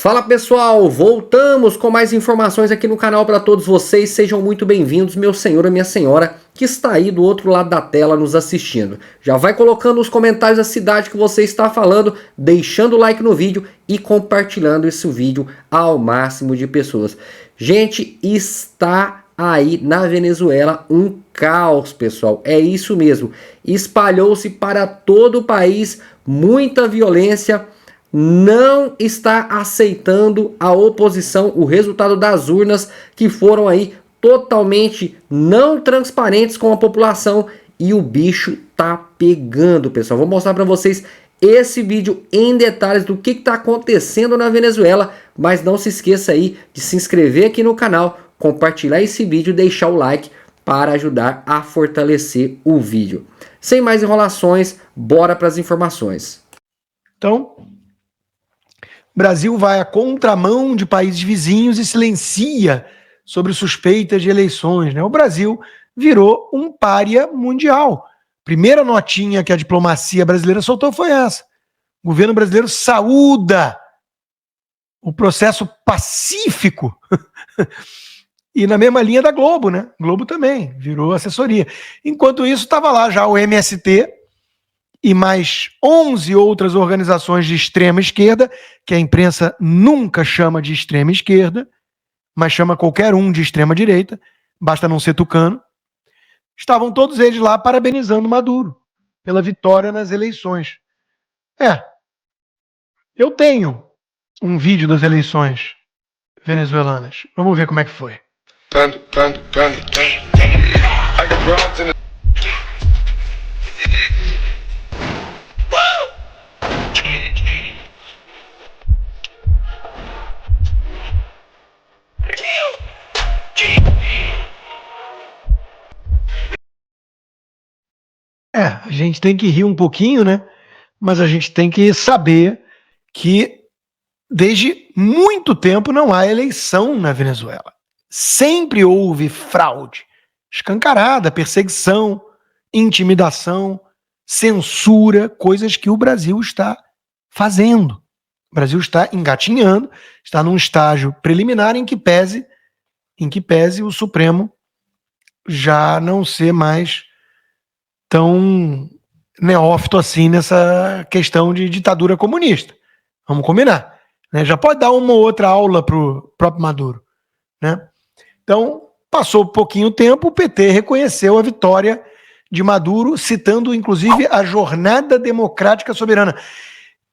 Fala pessoal, voltamos com mais informações aqui no canal para todos vocês. Sejam muito bem-vindos, meu senhor e minha senhora que está aí do outro lado da tela nos assistindo. Já vai colocando nos comentários a cidade que você está falando, deixando o like no vídeo e compartilhando esse vídeo ao máximo de pessoas. Gente, está aí na Venezuela um caos, pessoal. É isso mesmo. Espalhou-se para todo o país muita violência. Não está aceitando a oposição o resultado das urnas que foram aí totalmente não transparentes com a população e o bicho tá pegando, pessoal. Vou mostrar para vocês esse vídeo em detalhes do que está acontecendo na Venezuela, mas não se esqueça aí de se inscrever aqui no canal, compartilhar esse vídeo e deixar o like para ajudar a fortalecer o vídeo. Sem mais enrolações, bora para as informações. Então, Brasil vai à contramão de países vizinhos e silencia sobre suspeitas de eleições, né? O Brasil virou um pária mundial. Primeira notinha que a diplomacia brasileira soltou foi essa. O governo brasileiro saúda o processo pacífico e na mesma linha da Globo, né? Globo também virou assessoria. Enquanto isso, estava lá já o MST e mais 11 outras organizações de extrema esquerda, que a imprensa nunca chama de extrema esquerda, mas chama qualquer um de extrema direita, basta não ser tucano. Estavam todos eles lá parabenizando Maduro pela vitória nas eleições. Eu tenho um vídeo das eleições venezuelanas. Vamos ver como é que foi. A gente tem que rir um pouquinho, né? Mas a gente tem que saber que desde muito tempo não há eleição na Venezuela. Sempre houve fraude, escancarada, perseguição, intimidação, censura, coisas que o Brasil está fazendo. O Brasil está engatinhando, está num estágio preliminar em que pese o Supremo já não ser mais tão neófito assim nessa questão de ditadura comunista. Vamos combinar, né? Já pode dar uma ou outra aula para o próprio Maduro, né? Então, passou pouquinho tempo, o PT reconheceu a vitória de Maduro, citando inclusive a Jornada Democrática Soberana.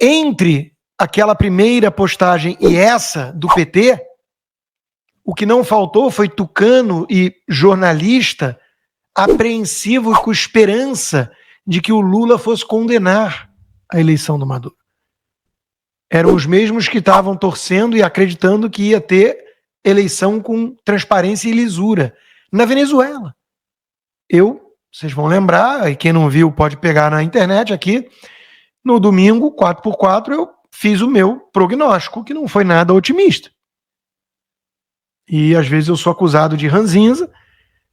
Entre aquela primeira postagem e essa do PT, o que não faltou foi tucano e jornalista apreensivo e com esperança de que o Lula fosse condenar a eleição do Maduro. Eram os mesmos que estavam torcendo e acreditando que ia ter eleição com transparência e lisura na Venezuela. Vocês vão lembrar, e quem não viu pode pegar na internet aqui, no domingo, 4x4, eu fiz o meu prognóstico, que não foi nada otimista. E às vezes eu sou acusado de ranzinza,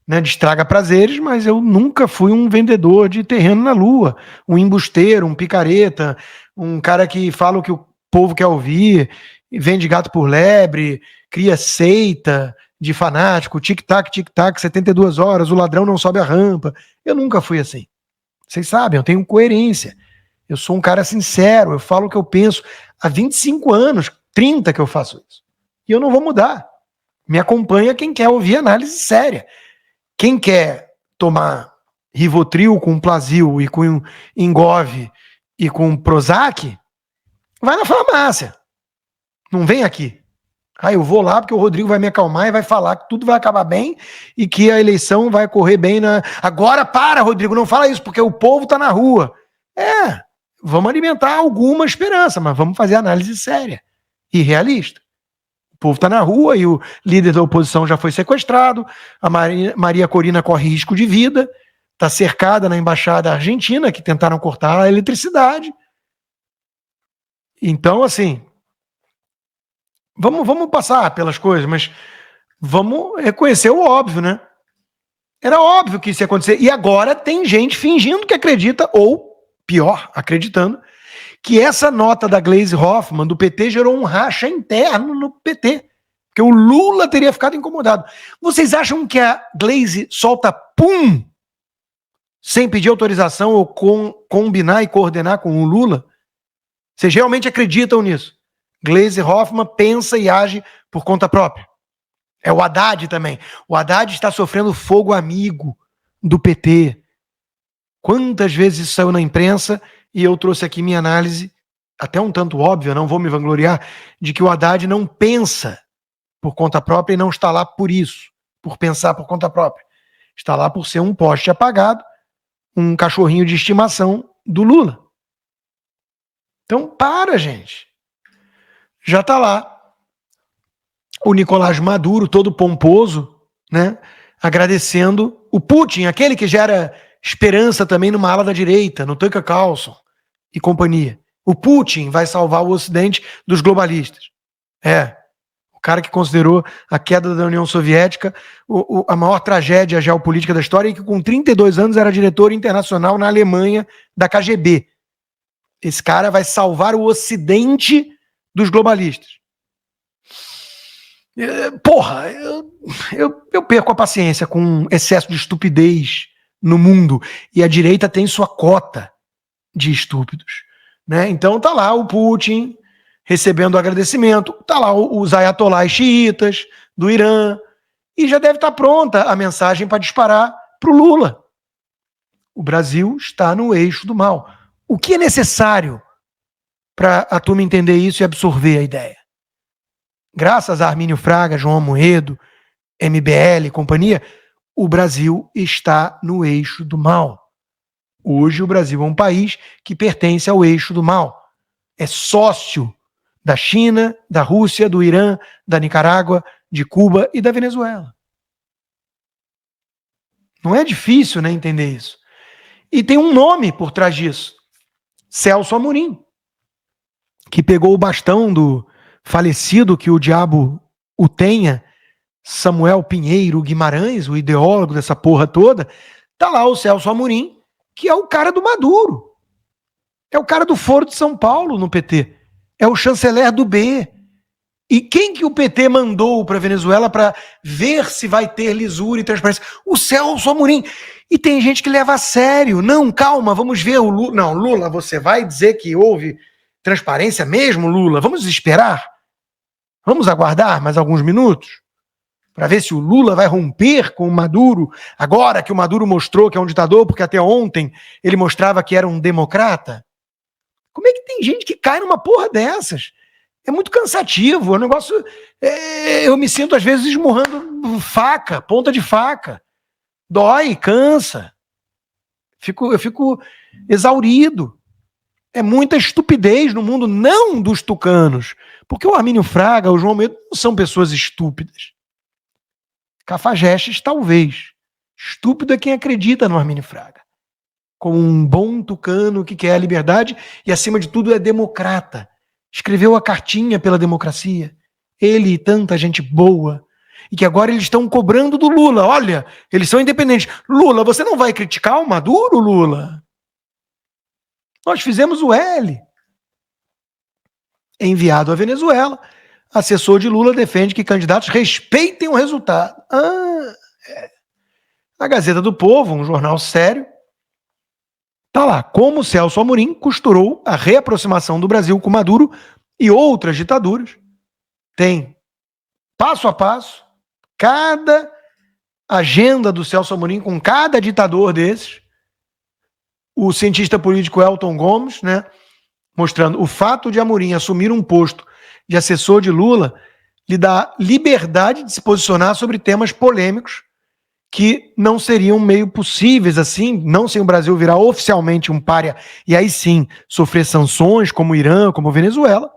né, de estraga-prazeres, mas eu nunca fui um vendedor de terreno na lua, um embusteiro, um picareta, um cara que fala o que o povo quer ouvir, vende gato por lebre, cria seita de fanático, tic-tac, 72 horas, o ladrão não sobe a rampa. Eu nunca fui assim. Vocês sabem, eu tenho coerência. Eu sou um cara sincero, eu falo o que eu penso. Há 25 anos, 30 que eu faço isso. E eu não vou mudar. Me acompanha quem quer ouvir análise séria. Quem quer tomar Rivotril com Plasil e com Engov e com Prozac, vai na farmácia. Não vem aqui. Eu vou lá porque o Rodrigo vai me acalmar e vai falar que tudo vai acabar bem e que a eleição vai correr bem na... Agora para, Rodrigo, não fala isso porque o povo tá na rua. Vamos alimentar alguma esperança, mas vamos fazer análise séria e realista. O povo está na rua e o líder da oposição já foi sequestrado, a Maria Corina corre risco de vida, está cercada na embaixada argentina, que tentaram cortar a eletricidade. Então, assim, vamos passar pelas coisas, mas vamos reconhecer o óbvio, né? Era óbvio que isso ia acontecer. E agora tem gente fingindo que acredita, ou pior, acreditando, que essa nota da Gleisi Hoffmann, do PT, gerou um racha interno no PT. Porque o Lula teria ficado incomodado. Vocês acham que a Gleisi solta pum, sem pedir autorização ou combinar e coordenar com o Lula? Vocês realmente acreditam nisso? Gleisi Hoffmann pensa e age por conta própria. É o Haddad também. O Haddad está sofrendo fogo amigo do PT. Quantas vezes isso saiu na imprensa e eu trouxe aqui minha análise, até um tanto óbvia, não vou me vangloriar, de que o Haddad não pensa por conta própria e não está lá por isso, por pensar por conta própria. Está lá por ser um poste apagado, um cachorrinho de estimação do Lula. Então, para, gente. Já está lá o Nicolás Maduro, todo pomposo, né, agradecendo o Putin, aquele que gera esperança também numa ala da direita, no Tucker Carlson e companhia. O Putin vai salvar o Ocidente dos globalistas. O cara que considerou a queda da União Soviética a maior tragédia geopolítica da história e que com 32 anos era diretor internacional na Alemanha da KGB. Esse cara vai salvar o Ocidente dos globalistas. Porra, eu perco a paciência com excesso de estupidez no mundo e a direita tem sua cota de estúpidos, né? Então tá lá o Putin recebendo agradecimento, tá lá os ayatollahs xiitas do Irã e já deve estar pronta a mensagem para disparar pro Lula. O Brasil está no eixo do mal. O que é necessário para a turma entender isso e absorver a ideia? Graças a Armínio Fraga, João Amoedo, MBL e companhia, o Brasil está no eixo do mal. Hoje o Brasil é um país que pertence ao eixo do mal. É sócio da China, da Rússia, do Irã, da Nicarágua, de Cuba e da Venezuela. Não é difícil, né, entender isso. E tem um nome por trás disso. Celso Amorim, que pegou o bastão do falecido, que o diabo o tenha, Samuel Pinheiro Guimarães, o ideólogo dessa porra toda. Tá lá o Celso Amorim, que é o cara do Maduro. É o cara do Foro de São Paulo no PT. É o chanceler do B. E quem que o PT mandou para Venezuela para ver se vai ter lisura e transparência? O Celso Amorim. E tem gente que leva a sério. Não, calma, vamos ver o Lula. Não, Lula, você vai dizer que houve transparência mesmo, Lula? Vamos esperar? Vamos aguardar mais alguns minutos para ver se o Lula vai romper com o Maduro, agora que o Maduro mostrou que é um ditador, porque até ontem ele mostrava que era um democrata? Como é que tem gente que cai numa porra dessas? É muito cansativo, é um negócio... eu me sinto às vezes esmurrando faca, ponta de faca. Dói, cansa. Eu fico exaurido. É muita estupidez no mundo, não dos tucanos. Porque o Armínio Fraga, o João Almeida não são pessoas estúpidas. Cafajestes, talvez. Estúpido é quem acredita no Armínio Fraga. Como um bom tucano que quer a liberdade e, acima de tudo, é democrata. Escreveu a cartinha pela democracia. Ele e tanta gente boa. E que agora eles estão cobrando do Lula. Olha, eles são independentes. Lula, você não vai criticar o Maduro, Lula? Nós fizemos o L. Enviado à Venezuela, assessor de Lula defende que candidatos respeitem o resultado. A Gazeta do Povo, um jornal sério, tá lá, como Celso Amorim costurou a reaproximação do Brasil com Maduro e outras ditaduras. Tem, passo a passo, cada agenda do Celso Amorim com cada ditador desses. O cientista político Elton Gomes, né, mostrando o fato de Amorim assumir um posto de assessor de Lula lhe dá liberdade de se posicionar sobre temas polêmicos que não seriam meio possíveis assim, não sem o Brasil virar oficialmente um pária e aí sim sofrer sanções como o Irã, como a Venezuela.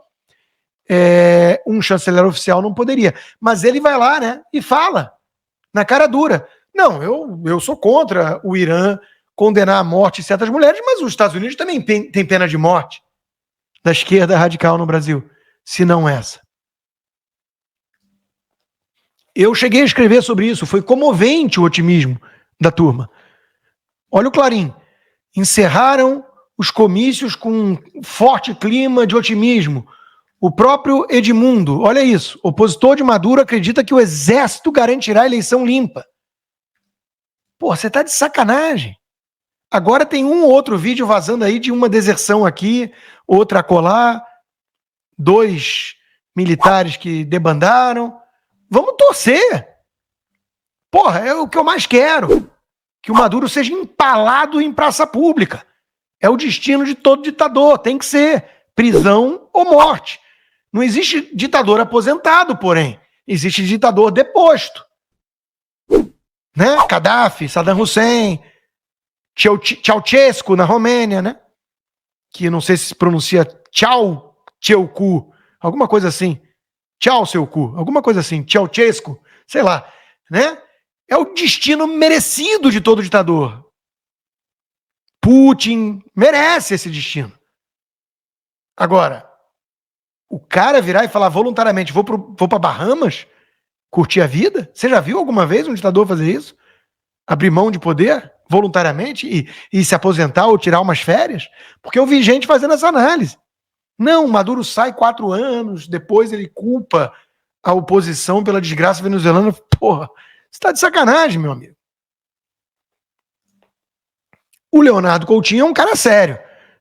Um chanceler oficial não poderia. Mas ele vai lá, né, e fala na cara dura. Não, eu sou contra o Irã condenar à morte certas mulheres, mas os Estados Unidos também tem pena de morte da esquerda radical no Brasil, se não essa. Eu cheguei a escrever sobre isso, foi comovente o otimismo da turma. Olha o Clarim. Encerraram os comícios com um forte clima de otimismo. O próprio Edmundo, olha isso, opositor de Maduro acredita que o exército garantirá a eleição limpa. Pô, você tá de sacanagem. Agora tem um ou outro vídeo vazando aí de uma deserção aqui, outra acolá, 2 militares que debandaram. Vamos torcer. Porra, é o que eu mais quero. Que o Maduro seja empalado em praça pública. É o destino de todo ditador, tem que ser prisão ou morte. Não existe ditador aposentado, porém. Existe ditador deposto. Né? Gaddafi, Saddam Hussein, Ceausescu na Romênia, né? Que não sei se pronuncia Ceausescu, alguma coisa assim. Ceausescu, alguma coisa assim. Ceausescu, sei lá, né? É o destino merecido de todo ditador. Putin merece esse destino. Agora, o cara virar e falar voluntariamente, vou para Bahamas curtir a vida? Você já viu alguma vez um ditador fazer isso? Abrir mão de poder voluntariamente e se aposentar ou tirar umas férias? Porque eu vi gente fazendo essa análise. Não, Maduro sai 4 anos, depois ele culpa a oposição pela desgraça venezuelana. Porra, você tá de sacanagem, meu amigo. O Leonardo Coutinho é um cara sério.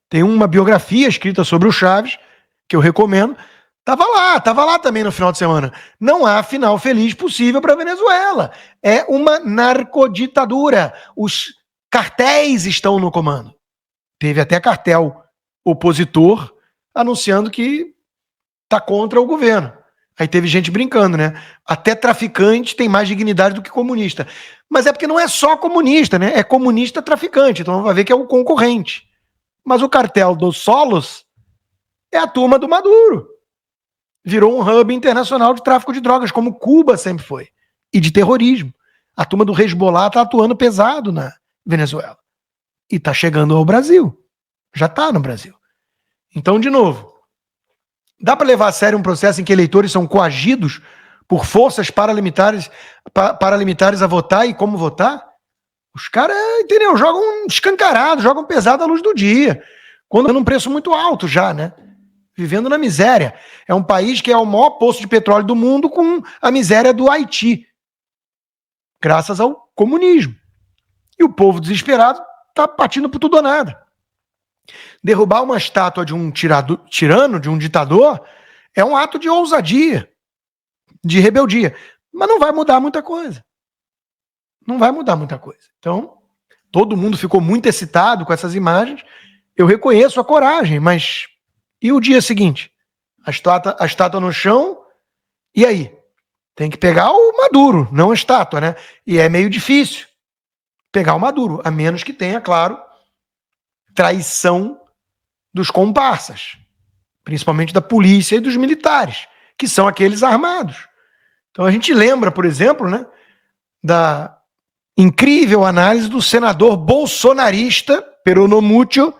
Tem uma biografia escrita sobre o Chaves, que eu recomendo. Tava lá também no final de semana. Não há final feliz possível para a Venezuela. É uma narcoditadura. Os cartéis estão no comando. Teve até cartel opositor anunciando que tá contra o governo. Aí teve gente brincando, né? Até traficante tem mais dignidade do que comunista. Mas é porque não é só comunista, né? É comunista traficante. Então vai ver que é o concorrente. Mas o cartel dos Solos é a turma do Maduro. Virou um hub internacional de tráfico de drogas, como Cuba sempre foi. E de terrorismo. A turma do Hezbollah tá atuando pesado na Venezuela. E tá chegando ao Brasil. Já tá no Brasil. Então, de novo, dá para levar a sério um processo em que eleitores são coagidos por forças paralimitares a votar e como votar? Os caras, entendeu? Jogam escancarado, jogam pesado à luz do dia. Quando é num preço muito alto já, né? Vivendo na miséria. É um país que é o maior poço de petróleo do mundo com a miséria do Haiti. Graças ao comunismo. E o povo desesperado tá partindo por tudo ou nada. Derrubar uma estátua de um tirano, de um ditador, é um ato de ousadia, de rebeldia. Mas não vai mudar muita coisa. Não vai mudar muita coisa. Então, todo mundo ficou muito excitado com essas imagens. Eu reconheço a coragem, mas e o dia seguinte? A estátua no chão, e aí? Tem que pegar o Maduro, não a estátua, né? E é meio difícil pegar o Maduro, a menos que tenha, claro, traição dos comparsas, principalmente da polícia e dos militares, que são aqueles armados. Então a gente lembra, por exemplo, né, da incrível análise do senador bolsonarista, peronomútil,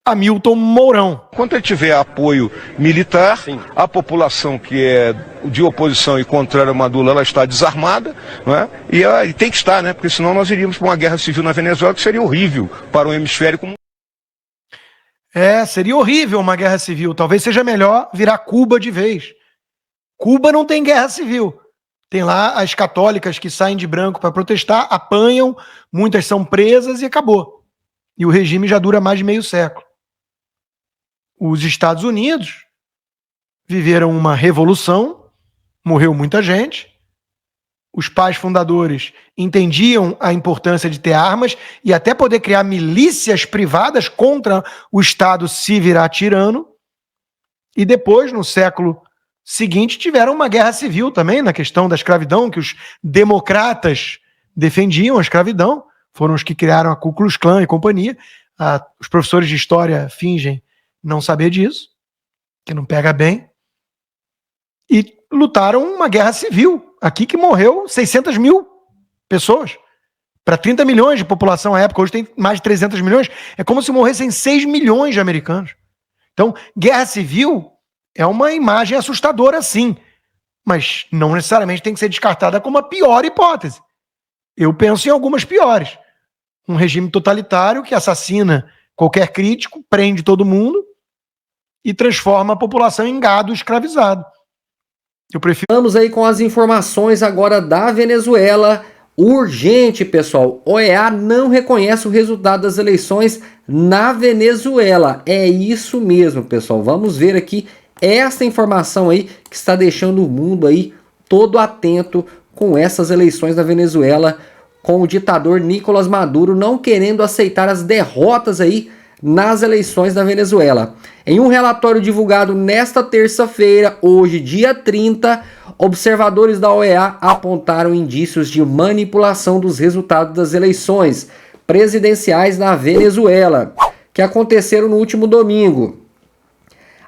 Hamilton Mourão. Quando ele tiver apoio militar, sim, a população que é de oposição e contrária ao Maduro, ela está desarmada, não é? E tem que estar, né? Porque senão nós iríamos para uma guerra civil na Venezuela, que seria horrível para o hemisfério como... Seria horrível uma guerra civil. Talvez seja melhor virar Cuba de vez. Cuba não tem guerra civil. Tem lá as católicas que saem de branco para protestar, apanham, muitas são presas e acabou. E o regime já dura mais de meio século. Os Estados Unidos viveram uma revolução, morreu muita gente, os pais fundadores entendiam a importância de ter armas e até poder criar milícias privadas contra o Estado se virar tirano, e depois, no século seguinte, tiveram uma guerra civil também na questão da escravidão, que os democratas defendiam a escravidão, foram os que criaram a Ku Klux Klan e companhia. Os professores de história fingem não saber disso, que não pega bem, e lutaram uma guerra civil, aqui que morreu 600 mil pessoas, para 30 milhões de população à época, hoje tem mais de 300 milhões, é como se morressem 6 milhões de americanos. Então, guerra civil é uma imagem assustadora, sim, mas não necessariamente tem que ser descartada como a pior hipótese. Eu penso em algumas piores. Um regime totalitário que assassina Qualquer crítico prende todo mundo e transforma a população em gado escravizado. Eu prefiro... Vamos aí com as informações agora da Venezuela. Urgente, pessoal. OEA não reconhece o resultado das eleições na Venezuela. É isso mesmo, pessoal. Vamos ver aqui essa informação aí que está deixando o mundo aí todo atento com essas eleições na Venezuela, com o ditador Nicolás Maduro não querendo aceitar as derrotas aí nas eleições da Venezuela. Em um relatório divulgado nesta terça-feira, hoje, dia 30, observadores da OEA apontaram indícios de manipulação dos resultados das eleições presidenciais na Venezuela, que aconteceram no último domingo.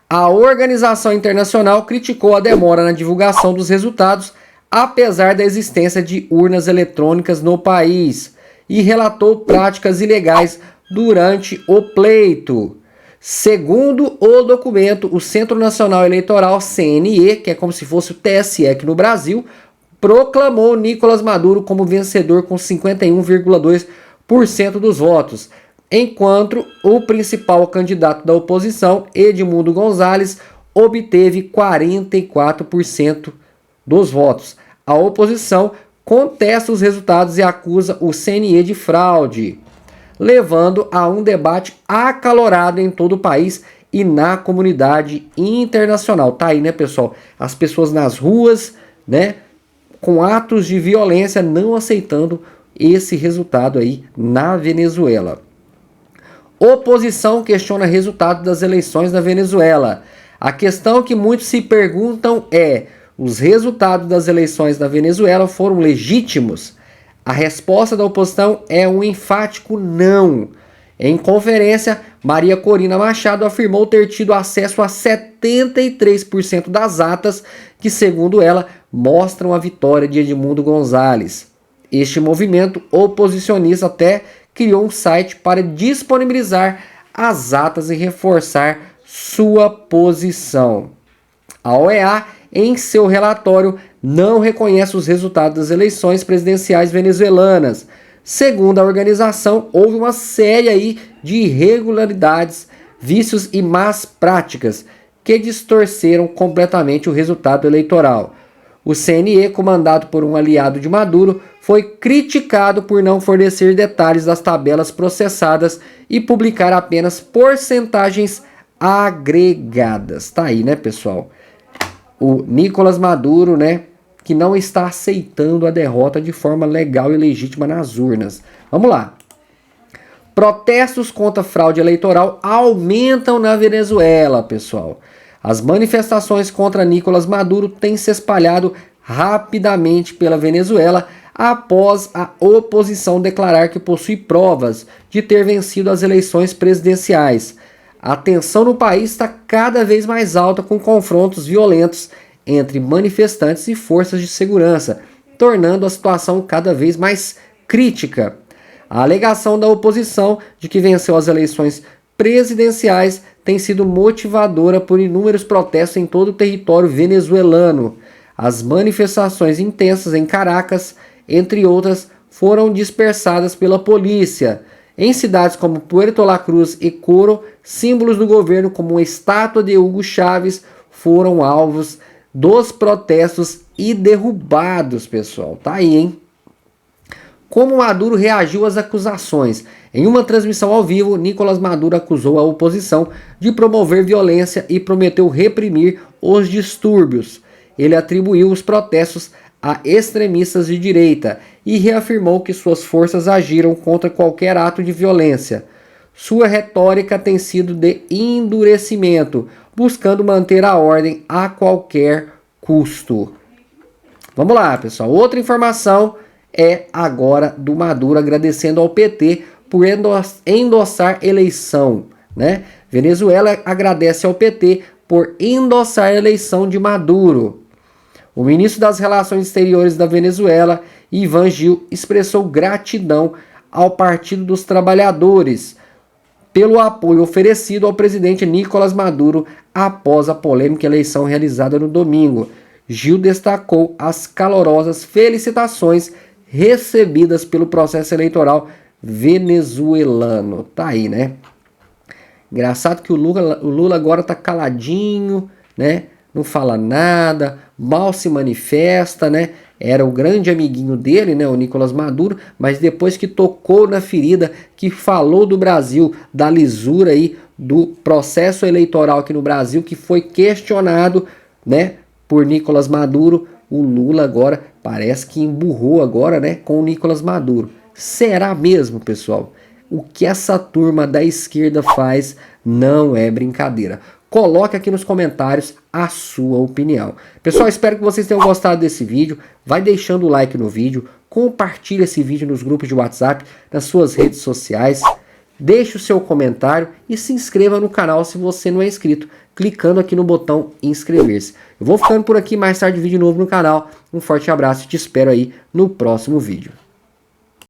A organização internacional criticou a demora na divulgação dos resultados, apesar da existência de urnas eletrônicas no país, e relatou práticas ilegais durante o pleito. Segundo o documento, o Centro Nacional Eleitoral, CNE, que é como se fosse o TSE aqui no Brasil, proclamou Nicolás Maduro como vencedor com 51,2% dos votos, enquanto o principal candidato da oposição, Edmundo González, obteve 44% dos votos. A oposição contesta os resultados e acusa o CNE de fraude, levando a um debate acalorado em todo o país e na comunidade internacional. Tá aí, né, pessoal? As pessoas nas ruas, né, com atos de violência, não aceitando esse resultado aí na Venezuela. Oposição questiona resultado das eleições na Venezuela. A questão que muitos se perguntam é: os resultados das eleições na Venezuela foram legítimos? A resposta da oposição é um enfático não. Em conferência, Maria Corina Machado afirmou ter tido acesso a 73% das atas que, segundo ela, mostram a vitória de Edmundo González. Este movimento oposicionista até criou um site para disponibilizar as atas e reforçar sua posição. A OEA, em seu relatório, não reconhece os resultados das eleições presidenciais venezuelanas. Segundo a organização, houve uma série aí de irregularidades, vícios e más práticas que distorceram completamente o resultado eleitoral. O CNE, comandado por um aliado de Maduro, foi criticado por não fornecer detalhes das tabelas processadas e publicar apenas porcentagens agregadas. Tá aí, né, pessoal? O Nicolás Maduro, né, que não está aceitando a derrota de forma legal e legítima nas urnas. Vamos lá. Protestos contra fraude eleitoral aumentam na Venezuela, pessoal. As manifestações contra Nicolás Maduro têm se espalhado rapidamente pela Venezuela após a oposição declarar que possui provas de ter vencido as eleições presidenciais. A tensão no país está cada vez mais alta, com confrontos violentos entre manifestantes e forças de segurança, tornando a situação cada vez mais crítica. A alegação da oposição de que venceu as eleições presidenciais tem sido motivadora por inúmeros protestos em todo o território venezuelano. As manifestações intensas em Caracas, entre outras, foram dispersadas pela polícia. Em cidades como Puerto La Cruz e Coro, símbolos do governo como uma estátua de Hugo Chávez foram alvos dos protestos e derrubados, pessoal. Tá aí, hein? Como Maduro reagiu às acusações? Em uma transmissão ao vivo, Nicolás Maduro acusou a oposição de promover violência e prometeu reprimir os distúrbios. Ele atribuiu os protestos a extremistas de direita e reafirmou que suas forças agiram contra qualquer ato de violência. Sua retórica tem sido de endurecimento, buscando manter a ordem a qualquer custo. Vamos lá, pessoal. Outra informação é agora do Maduro agradecendo ao PT por endossar eleição, né? Venezuela agradece ao PT por endossar a eleição de Maduro. O ministro das Relações Exteriores da Venezuela, Ivan Gil, expressou gratidão ao Partido dos Trabalhadores pelo apoio oferecido ao presidente Nicolás Maduro após a polêmica eleição realizada no domingo. Gil destacou as calorosas felicitações recebidas pelo processo eleitoral venezuelano. Tá aí, né? Engraçado que o Lula agora tá caladinho, né? Não fala nada, mal se manifesta, né? Era o grande amiguinho dele, né, o Nicolás Maduro, mas depois que tocou na ferida, que falou do Brasil, da lisura aí do processo eleitoral aqui no Brasil, que foi questionado, né, por Nicolás Maduro, o Lula agora parece que emburrou agora, né, com o Nicolás Maduro. Será mesmo, pessoal? O que essa turma da esquerda faz não é brincadeira. Coloque aqui nos comentários a sua opinião. Pessoal, espero que vocês tenham gostado desse vídeo. Vai deixando o like no vídeo, compartilhe esse vídeo nos grupos de WhatsApp, nas suas redes sociais. Deixe o seu comentário e se inscreva no canal se você não é inscrito, clicando aqui no botão inscrever-se. Eu vou ficando por aqui, mais tarde vídeo novo no canal. Um forte abraço e te espero aí no próximo vídeo.